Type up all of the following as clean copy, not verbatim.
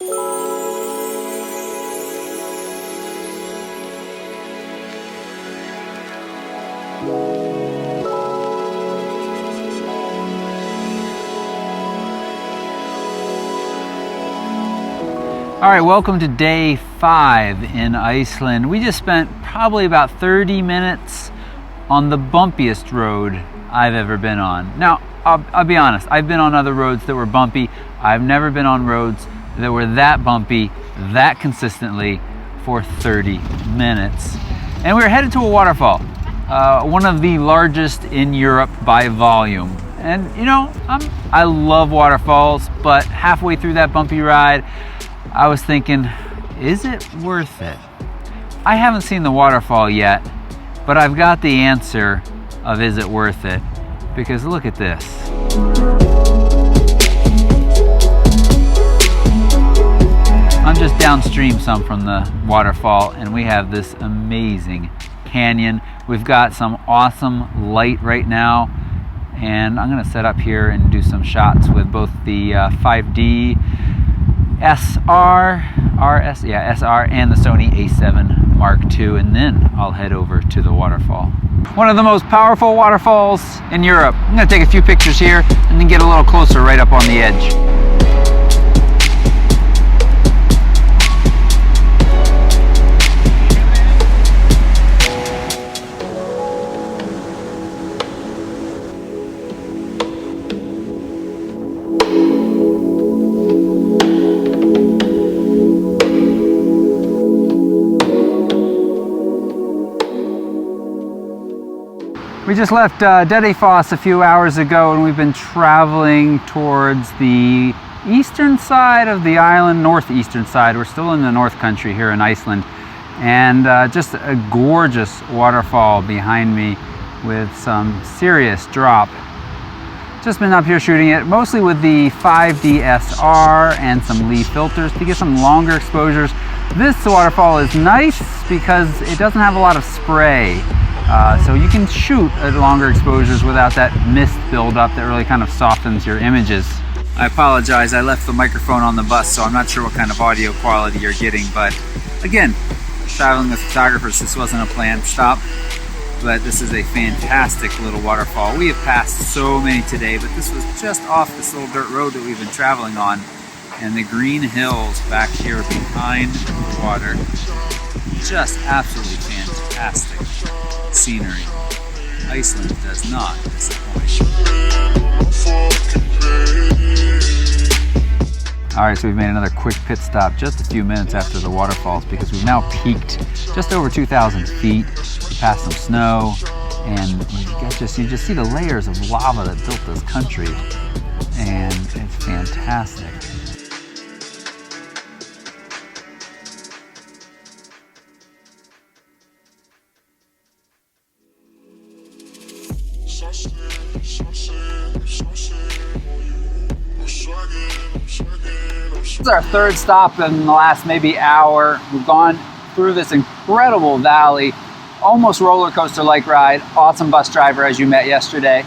All right, welcome to day 5 in Iceland. We just spent probably about 30 minutes on the bumpiest road I've ever been on. Now, I'll be honest, I've been on other roads that were bumpy. I've never been on roads that were that bumpy, that consistently for 30 minutes. And we were headed to a waterfall, one of the largest in Europe by volume. And you know, I love waterfalls, but halfway through that bumpy ride, I was thinking, is it worth it? I haven't seen the waterfall yet, but I've got the answer of is it worth it? Because look at this. I'm just downstream some from the waterfall, and we have this amazing canyon. We've got some awesome light right now, and I'm gonna set up here and do some shots with both the 5D SR and the Sony A7 Mark II, and then I'll head over to the waterfall. One of the most powerful waterfalls in Europe. I'm gonna take a few pictures here and then get a little closer right up on the edge. We just left Dettifoss a few hours ago, and we've been traveling towards the eastern side of the island, northeastern side. We're still in the North Country here in Iceland, and just a gorgeous waterfall behind me with some serious drop. Just been up here shooting it, mostly with the 5D SR and some leaf filters to get some longer exposures. This waterfall is nice because it doesn't have a lot of spray. So you can shoot at longer exposures without that mist buildup that really kind of softens your images. I apologize, I left the microphone on the bus, so I'm not sure what kind of audio quality you're getting, but again, traveling with photographers, this wasn't a planned stop, but this is a fantastic little waterfall. We have passed so many today, but this was just off this little dirt road that we've been traveling on, and the green hills back here behind the water, just absolutely fantastic scenery. Iceland does not disappoint. Alright, so we've made another quick pit stop just a few minutes after the waterfalls because we've now peaked just over 2,000 feet. We passed some snow, and you just see the layers of lava that built this country, and it's fantastic. This is our third stop in the last maybe hour. We've gone through this incredible valley, almost roller coaster like ride. Awesome bus driver as you met yesterday.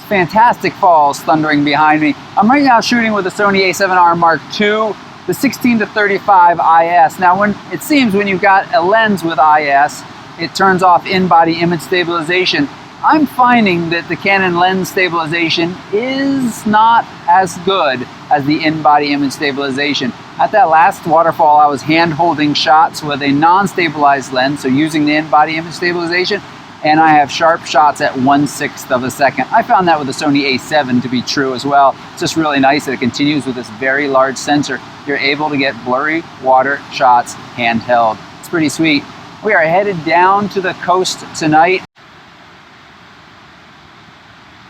Fantastic falls thundering behind me. I'm right now shooting with the Sony A7R Mark II, the 16-35 IS. Now, it seems when you've got a lens with IS, it turns off in-body image stabilization. I'm finding that the Canon lens stabilization is not as good as the in-body image stabilization. At that last waterfall, I was hand-holding shots with a non-stabilized lens, so using the in-body image stabilization, and I have sharp shots at 1/6 of a second. I found that with the Sony A7 to be true as well. It's just really nice that it continues with this very large sensor. You're able to get blurry water shots handheld. It's pretty sweet. We are headed down to the coast tonight.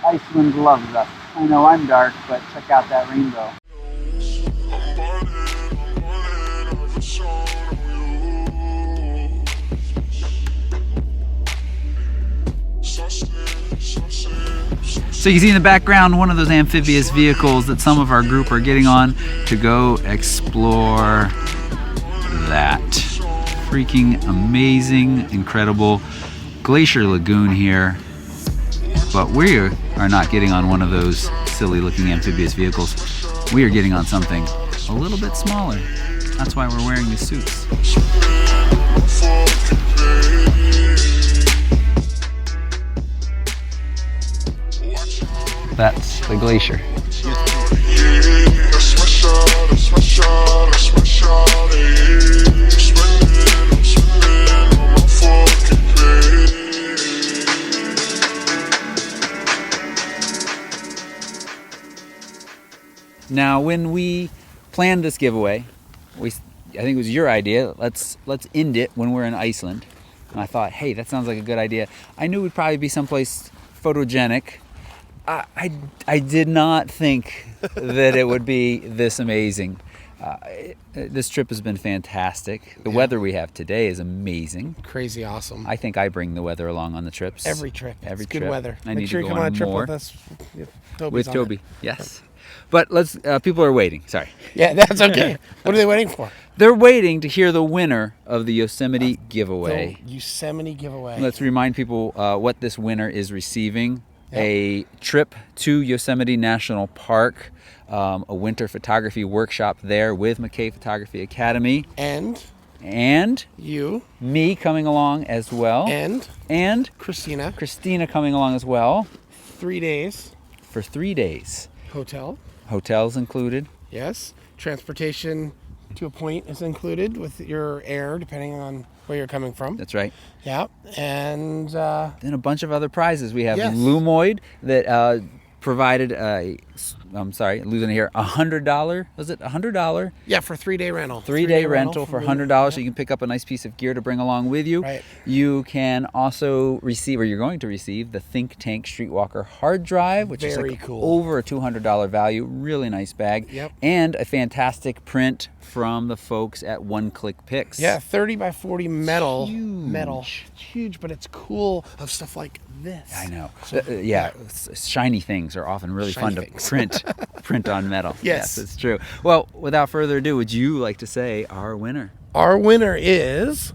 Iceland loves us. I know I'm dark, but check out that rainbow. So you see in the background one of those amphibious vehicles that some of our group are getting on to go explore that freaking amazing, incredible Glacier Lagoon here. But we are not getting on one of those silly looking amphibious vehicles. We are getting on something a little bit smaller. That's why we're wearing these suits. That's the glacier. Now, when we planned this giveaway, I think it was your idea. Let's end it when we're in Iceland. And I thought, hey, that sounds like a good idea. I knew we'd probably be someplace photogenic. I did not think that it would be this amazing. This trip has been fantastic. The weather we have today is amazing. Crazy awesome. I think I bring the weather along on the trips. Every trip. Every it's trip. Good weather. Make sure you come on a trip with us. With Toby, yes. But let's. People are waiting. Sorry. Yeah, that's okay. What are they waiting for? They're waiting to hear the winner of the Yosemite Giveaway. The Yosemite Giveaway. Let's remind people what this winner is receiving. Yep. A trip to Yosemite National Park, a winter photography workshop there with McKay Photography Academy. And you. Me coming along as well. And Christina coming along as well. 3 days. For 3 days. Hotels included. Yes. Transportation to a point is included with your air, depending on where you're coming from. That's right. Yeah. And then a bunch of other prizes. We have Lumoid that provided I'm sorry, losing it here, $100. Was it $100? Yeah, for 3-day rental. 3-day rental for $100, so you can pick up a nice piece of gear to bring along with you. Right. You can also receive, or you're going to receive, the ThinkTank Streetwalker hard drive, which is like cool. Over a $200 value. Really nice bag. Yep. And a fantastic print from the folks at OneClickPix. Yeah, 30 by 40 metal. Huge. Metal. Huge, but it's cool of stuff like this. I know. So, shiny things are often really fun to print on metal. Yes, it's true. Well, without further ado, would you like to say our winner? Our winner is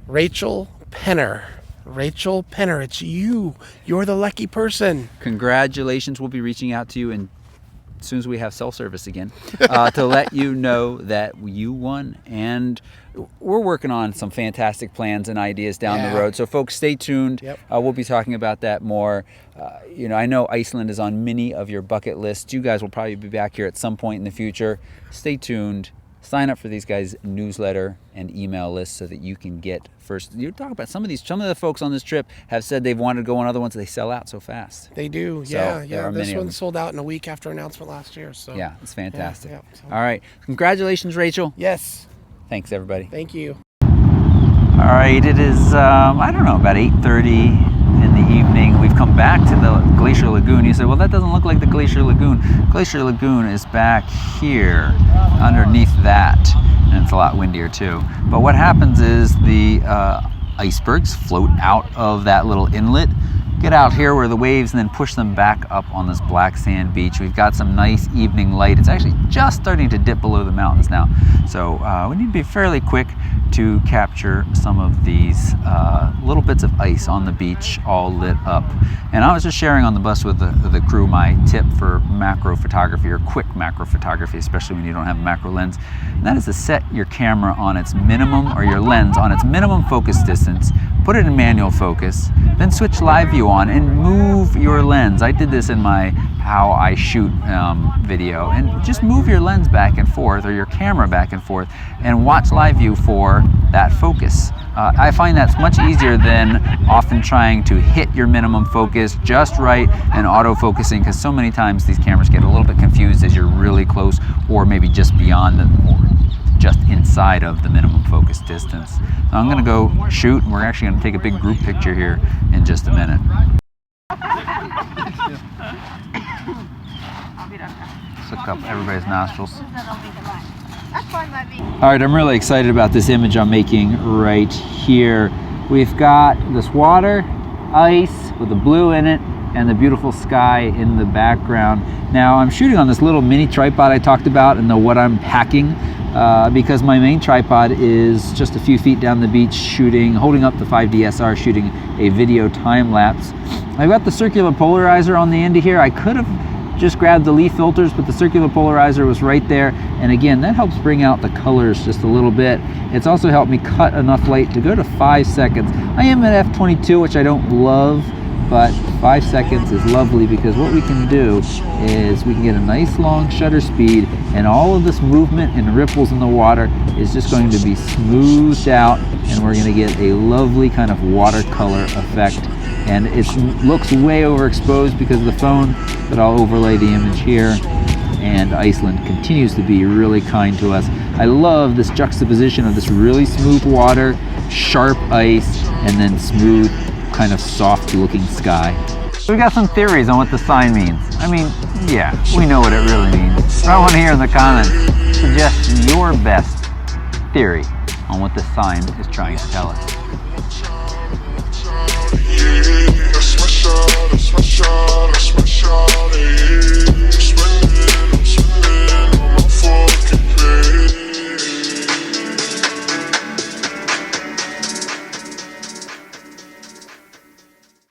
Rachel Penner. Rachel Penner, it's you. You're the lucky person. Congratulations. We'll be reaching out to you as soon as we have cell service again to let you know that you won. And we're working on some fantastic plans and ideas down the road. So folks, stay tuned. Yep. We'll be talking about that more. I know Iceland is on many of your bucket lists. You guys will probably be back here at some point in the future. Stay tuned. Sign up for these guys' newsletter and email list so that you can get first. You talk about some of the folks on this trip have said they've wanted to go on other ones. They sell out so fast. They do. So yeah. This one sold out in a week after announcement last year. So yeah, it's fantastic. Yeah. All right. Congratulations, Rachel. Yes. Thanks, everybody. Thank you. All right. It is, I don't know, about 8:30 in the evening. We've come back to the Glacier Lagoon. You said, well, that doesn't look like the Glacier Lagoon. Glacier Lagoon is back here underneath that, and it's a lot windier too. But what happens is the icebergs float out of that little inlet, get out here where the waves, and then push them back up on this black sand beach. We've got some nice evening light. It's actually just starting to dip below the mountains now. So we need to be fairly quick to capture some of these little bits of ice on the beach all lit up. And I was just sharing on the bus with the crew my tip for macro photography, or quick macro photography, especially when you don't have a macro lens. And that is to set your camera on its minimum, or your lens on its minimum focus distance, put it in manual focus, then switch live view on and move your lens. I did this in my how I shoot video, and just move your lens back and forth, or your camera back and forth, and watch live view for that focus. I find that's much easier than often trying to hit your minimum focus just right and auto-focusing, because so many times these cameras get a little bit confused as you're really close, or maybe just beyond them, or just inside of the minimum focus distance. So I'm going to go shoot, and we're actually going to take a big group picture here in just a minute. Suck up everybody's nostrils. All right, I'm really excited about this image I'm making right here. We've got this water, ice with the blue in it, and the beautiful sky in the background. Now I'm shooting on this little mini tripod I talked about in the what I'm packing, because my main tripod is just a few feet down the beach holding up the 5DSR, shooting a video time lapse. I've got the circular polarizer on the end of here. I could have just grabbed the leaf filters, but the circular polarizer was right there. And again, that helps bring out the colors just a little bit. It's also helped me cut enough light to go to 5 seconds. I am at f22, which I don't love, but 5 seconds is lovely because what we can do is we can get a nice long shutter speed, and all of this movement and ripples in the water is just going to be smoothed out, and we're going to get a lovely kind of watercolor effect. And it looks way overexposed because of the phone, but I'll overlay the image here. And Iceland continues to be really kind to us. I love this juxtaposition of this really smooth water, sharp ice, and then smooth, kind of soft looking sky. We got some theories on what the sign means. I mean, yeah, we know what it really means. But I want to hear in the comments, suggest your best theory on what the sign is trying to tell us. That's my shot, I'm spinning on my fork.